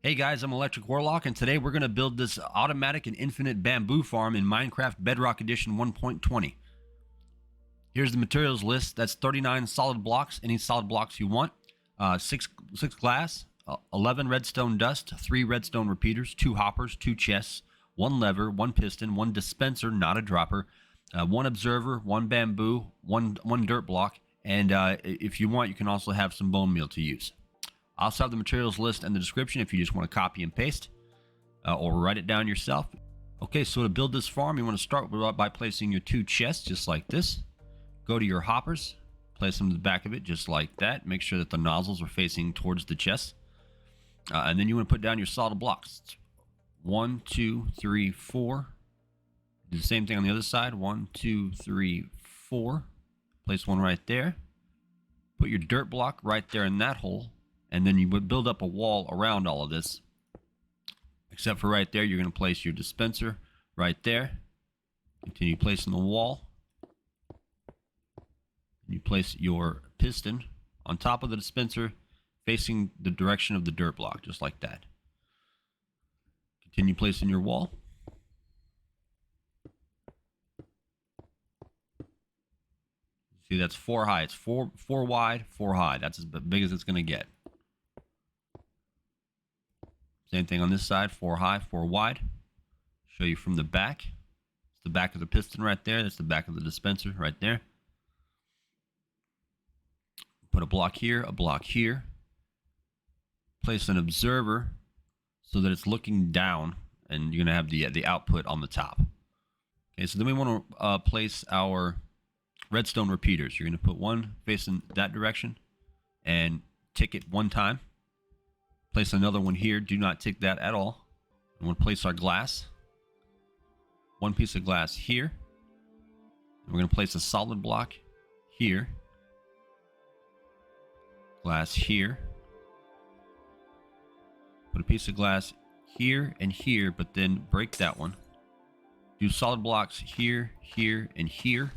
Hey guys, I'm Electrick Warlok, and today we're going to build this automatic and infinite bamboo farm in Minecraft Bedrock Edition 1.20. Here's the materials list. That's 39 solid blocks, any solid blocks you want. 6 glass, 11 redstone dust, 3 redstone repeaters, 2 hoppers, 2 chests, 1 lever, 1 piston, 1 dispenser, not a dropper, 1 observer, 1 bamboo, 1 dirt block, and if you want, you can also have some bone meal to use. I also have the materials list in the description if you just want to copy and paste or write it down yourself. Okay, so to build this farm, you want to start by placing your 2 chests just like this. Go to your hoppers, place them to the back of it just like that. Make sure that the nozzles are facing towards the chest. And then you want to put down your solid blocks. 1, 2, 3, 4. Do the same thing on the other side. 1, 2, 3, 4. Place one right there. Put your dirt block right there in that hole. And then you would build up a wall around all of this. Except for right there, you're going to place your dispenser right there. Continue placing the wall. You place your piston on top of the dispenser, facing the direction of the dirt block, just like that. Continue placing your wall. See, that's 4 high. It's 4 wide, 4 high. That's as big as it's going to get. Same thing on this side, 4 high, 4 wide. Show you from the back. It's the back of the piston right there. That's the back of the dispenser right there. Put a block here, a block here. Place an observer so that it's looking down, and you're going to have the output on the top. Okay, so then we want to place our redstone repeaters. You're going to put one facing that direction and tick it 1 time. Place another one here. Do not tick that at all. We want to place our glass. 1 piece of glass here. And we're going to place a solid block here. Glass here. Put a piece of glass here and here, but then break that one. Do solid blocks here, here, and here.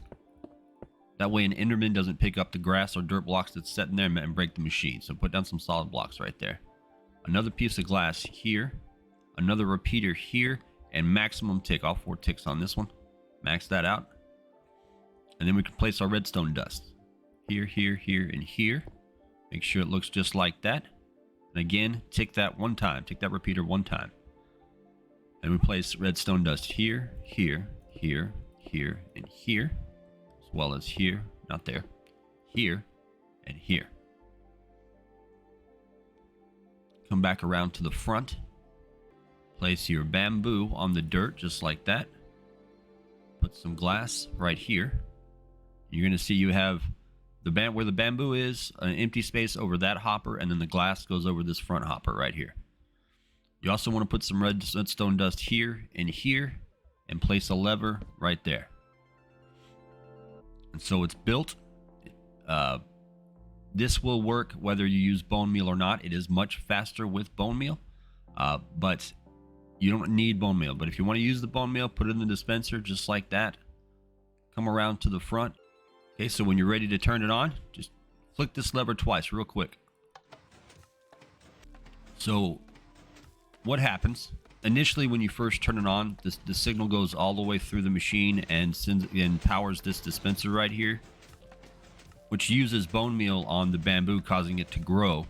That way an Enderman doesn't pick up the grass or dirt blocks that's sitting there and break the machine. So put down some solid blocks right there. Another piece of glass here, another repeater here, and maximum tick. All 4 ticks on this one. Max that out. And then we can place our redstone dust. Here, here, here, and here. Make sure it looks just like that. And again, tick that 1 time. Tick that repeater 1 time. And we place redstone dust here, here, here, here, and here. As well as here, not there, here, and here. Come back around to the front. Place your bamboo on the dirt just like that. Put some glass right here. You're going to see you have where the bamboo is, an empty space over that hopper, and then the glass goes over this front hopper right here. You also want to put some redstone dust here and here, and place a lever right there. And so it's built. This will work whether you use bone meal or not. It is much faster with bone meal, but you don't need bone meal. But if you want to use the bone meal, put it in the dispenser just like that. Come around to the front. Okay, so when you're ready to turn it on, just flick this lever twice real quick. So what happens? Initially, when you first turn it on, the signal goes all the way through the machine and powers this dispenser right here, which uses bone meal on the bamboo, causing it to grow.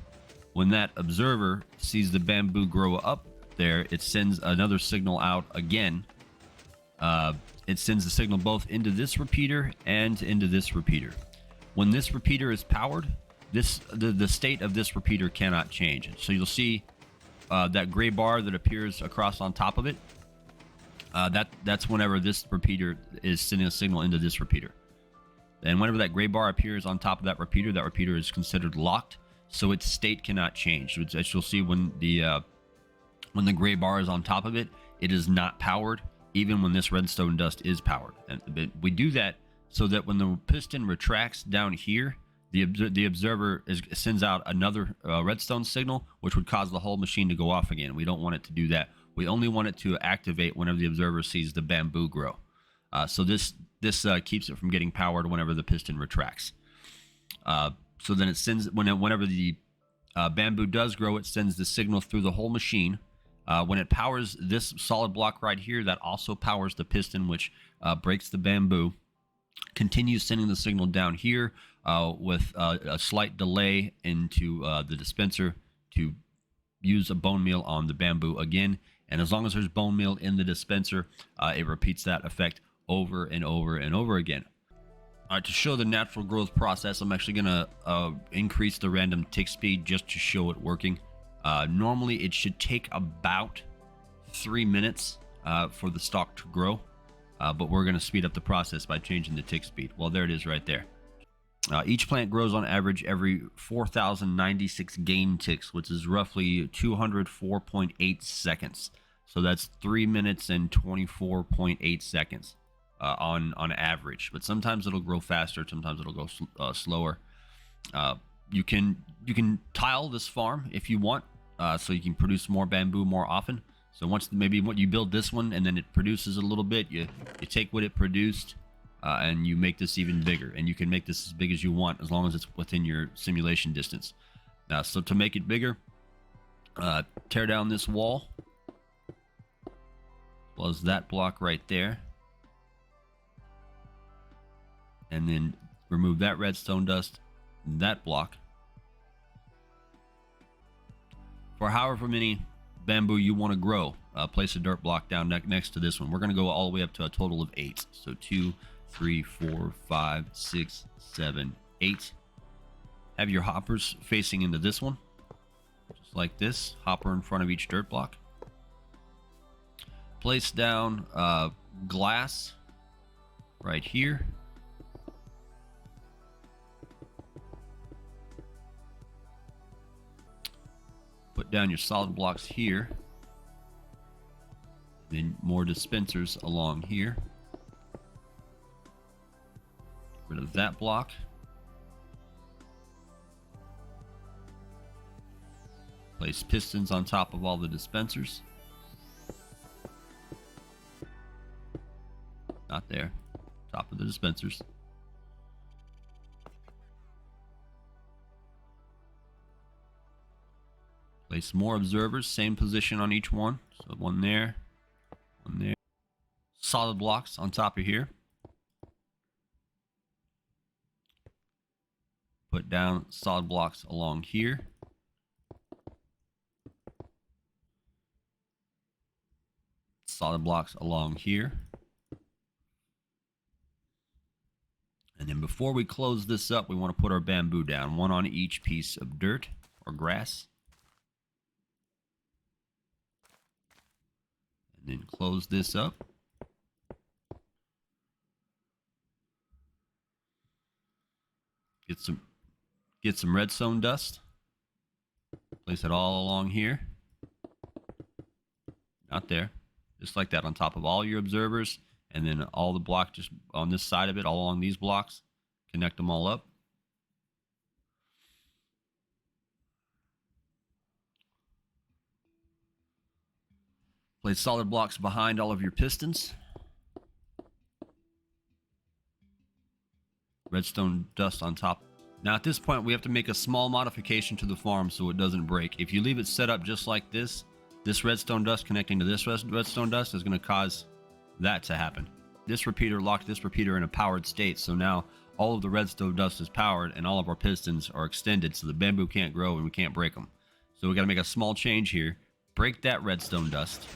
When that observer sees the bamboo grow up there, it sends another signal out again. It sends the signal both into this repeater and into this repeater. When this repeater is powered, the state of this repeater cannot change. So you'll see that gray bar that appears across on top of it. That's whenever this repeater is sending a signal into this repeater. And whenever that gray bar appears on top of that repeater is considered locked, so its state cannot change. As you'll see, when the gray bar is on top of it, it is not powered, even when this redstone dust is powered. And we do that so that when the piston retracts down here, the observer sends out another redstone signal, which would cause the whole machine to go off again. We don't want it to do that. We only want it to activate whenever the observer sees the bamboo grow. So this keeps it from getting powered whenever the piston retracts. So then it sends whenever the bamboo does grow, it sends the signal through the whole machine. When it powers this solid block right here, that also powers the piston, which breaks the bamboo. Continues sending the signal down here with a slight delay into the dispenser to use a bone meal on the bamboo again. And as long as there's bone meal in the dispenser, it repeats that effect over and over and over again. All right, to show the natural growth process, I'm actually going to increase the random tick speed just to show it working. Normally, it should take about 3 minutes for the stalk to grow, but we're going to speed up the process by changing the tick speed. Well, there it is right there. Each plant grows on average every 4,096 gain ticks, which is roughly 204.8 seconds. So that's 3 minutes and 24.8 seconds on average. But sometimes it'll grow faster, sometimes it'll go slower. You can tile this farm if you want, so you can produce more bamboo more often. So once maybe what you build this one and then it produces a little bit, you take what it produced. And you make this even bigger, and you can make this as big as you want as long as it's within your simulation distance. Now, so to make it bigger, tear down this wall, as well as that block right there, and then remove that redstone dust, that block. For however many bamboo you want to grow, place a dirt block down next to this one. We're going to go all the way up to a total of 8. So 2, 3, 4, 5, 6, 7, 8. Have your hoppers facing into this one, just like this. Hopper in front of each dirt block. Place down glass right here. Put down your solid blocks here. Then more dispensers along here. Rid of that block. Place pistons on top of all the dispensers. Not there. Top of the dispensers. Place more observers, same position on each one. So one there, one there. Solid blocks on top of here. Put down solid blocks along here. Solid blocks along here. And then before we close this up, we want to put our bamboo down, one on each piece of dirt or grass. And then close this up. Get some redstone dust. Place it all along here. Not there. Just like that on top of all your observers. And then all the blocks just on this side of it, all along these blocks. Connect them all up. Place solid blocks behind all of your pistons. Redstone dust on top. Now at this point we have to make a small modification to the farm so it doesn't break. If you leave it set up just like this redstone dust connecting to this redstone dust is going to cause that to happen. This repeater locked this repeater in a powered state, so now all of the redstone dust is powered and all of our pistons are extended, so the bamboo can't grow and we can't break them. So we got to make a small change here. Break that redstone dust.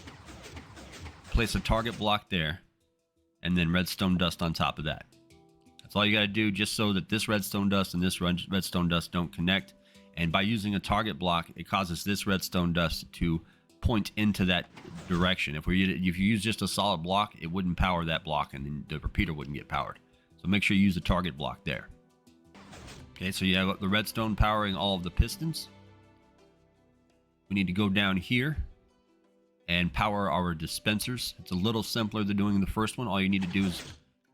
Place a target block there, and then redstone dust on top of that. That's all you got to do, just so that this redstone dust and this redstone dust don't connect. And by using a target block, it causes this redstone dust to point into that direction. If you use just a solid block, it wouldn't power that block, and then the repeater wouldn't get powered. So make sure you use a target block there. Okay, so you have the redstone powering all of the pistons. We need to go down here and power our dispensers. It's a little simpler than doing the first one. All you need to do is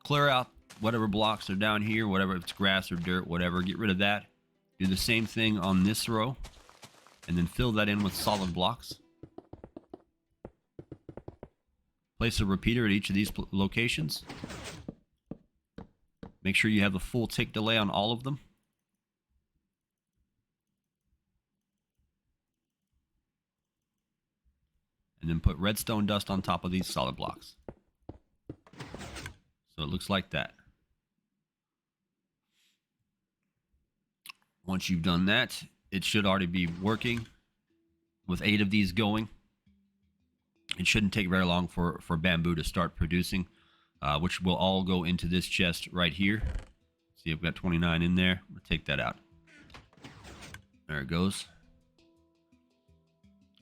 clear out whatever blocks are down here, whatever, if it's grass or dirt, whatever, get rid of that. Do the same thing on this row, and then fill that in with solid blocks. Place a repeater at each of these locations. Make sure you have a full tick delay on all of them. and then put redstone dust on top of these solid blocks. So it looks like that. Once you've done that, it should already be working. With 8 of these going, it shouldn't take very long for bamboo to start producing, which will all go into this chest right here. See, I've got 29 in there. I'm going to take that out. There it goes.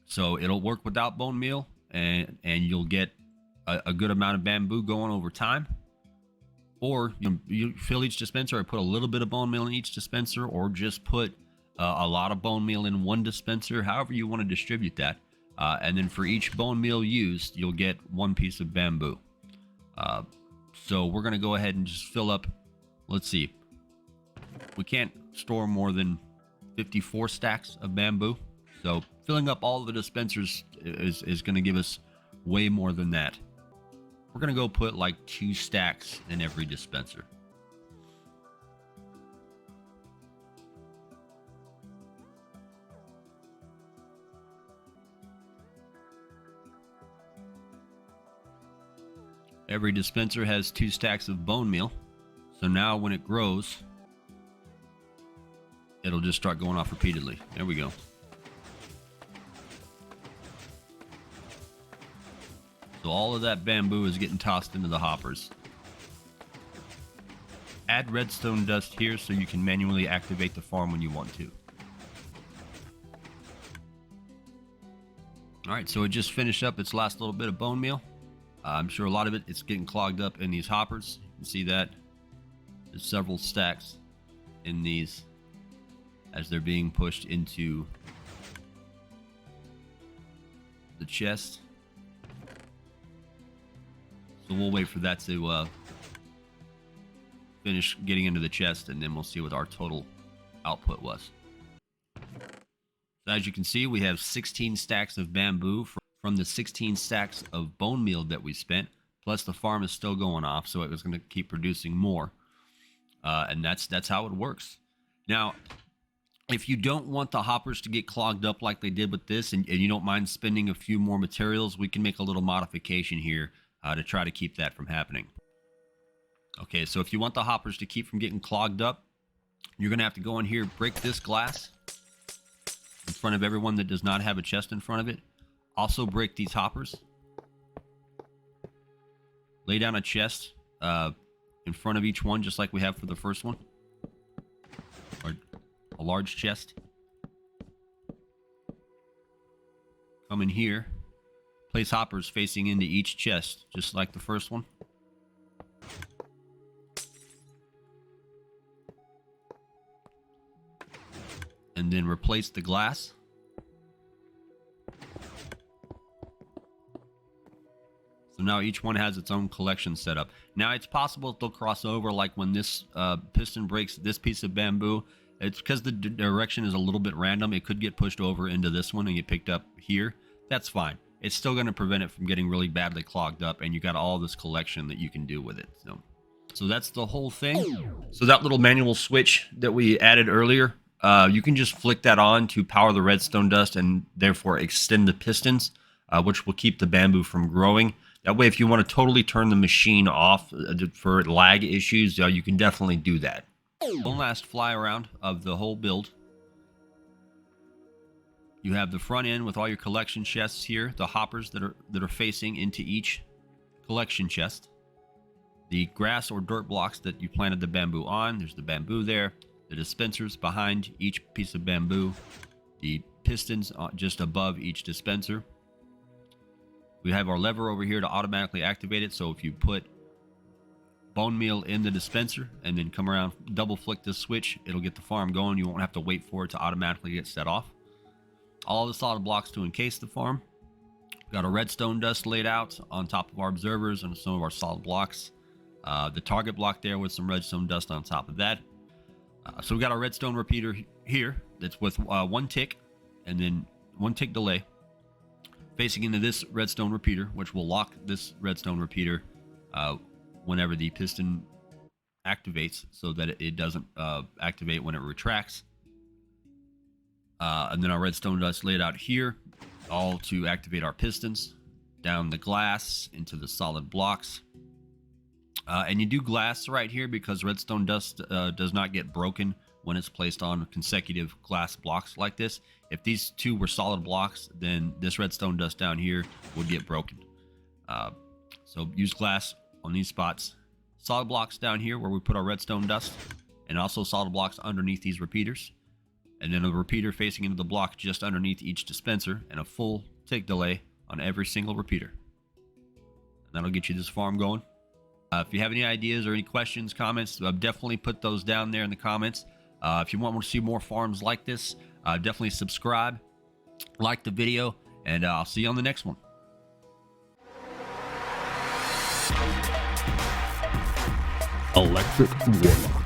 So it'll work without bone meal, and you'll get a good amount of bamboo going over time. Or you fill each dispenser, or put a little bit of bone meal in each dispenser, or just put a lot of bone meal in one dispenser, however you want to distribute that. And then for each bone meal used, you'll get 1 piece of bamboo. So we're going to go ahead and just fill up. Let's see. We can't store more than 54 stacks of bamboo. So filling up all of the dispensers is going to give us way more than that. We're going to go put like 2 stacks in every dispenser. Every dispenser has 2 stacks of bone meal. So now when it grows, it'll just start going off repeatedly. There we go. So all of that bamboo is getting tossed into the hoppers. Add redstone dust here so you can manually activate the farm when you want to. Alright, so it just finished up its last little bit of bone meal. I'm sure a lot of it's getting clogged up in these hoppers. You can see that. There's several stacks in these as they're being pushed into the chest. So we'll wait for that to finish getting into the chest, and then we'll see what our total output was. So as you can see, we have 16 stacks of bamboo from the 16 stacks of bone meal that we spent, plus the farm is still going off, so it was going to keep producing more. And that's how it works. Now, if you don't want the hoppers to get clogged up like they did with this, and you don't mind spending a few more materials, we can make a little modification here to try to keep that from happening. Okay, so if you want the hoppers to keep from getting clogged up, you're going to have to go in here, break this glass in front of everyone that does not have a chest in front of it. Also break these hoppers. Lay down a chest in front of each one, just like we have for the first one. Or a large chest. Come in here. Place hoppers facing into each chest, just like the first one. And then replace the glass. So now each one has its own collection set up. Now it's possible that they'll cross over, like when this piston breaks this piece of bamboo. It's because the direction is a little bit random. It could get pushed over into this one and get picked up here. That's fine. It's still going to prevent it from getting really badly clogged up, and you got all this collection that you can do with it. So that's the whole thing. So that little manual switch that we added earlier, you can just flick that on to power the redstone dust and therefore extend the pistons, which will keep the bamboo from growing. That way, if you want to totally turn the machine off for lag issues, you can definitely do that. One last fly around of the whole build. You have the front end with all your collection chests here, the hoppers that are facing into each collection chest. The grass or dirt blocks that you planted the bamboo on, there's the bamboo there. The dispensers behind each piece of bamboo. The pistons just above each dispenser. We have our lever over here to automatically activate it. So if you put bone meal in the dispenser and then come around, double flick this switch, it'll get the farm going. You won't have to wait for it to automatically get set off. All the solid blocks to encase the farm. We've got a redstone dust laid out on top of our observers and some of our solid blocks. The target block there with some redstone dust on top of that. So we got our redstone repeater here that's with 1 tick and then 1 tick delay facing into this redstone repeater, which will lock this redstone repeater whenever the piston activates, so that it doesn't activate when it retracts. And then our redstone dust laid out here all to activate our pistons, down the glass into the solid blocks. And you do glass right here because redstone dust does not get broken when it's placed on consecutive glass blocks like this. If these two were solid blocks, then this redstone dust down here would get broken. So use glass on these spots. Solid blocks down here where we put our redstone dust, and also solid blocks underneath these repeaters. And then a repeater facing into the block just underneath each dispenser, and a full tick delay on every single repeater. And that'll get you this farm going. If you have any ideas or any questions, comments, definitely put those down there in the comments. If you want to see more farms like this, definitely subscribe, like the video, and I'll see you on the next one. Electrick Warlok.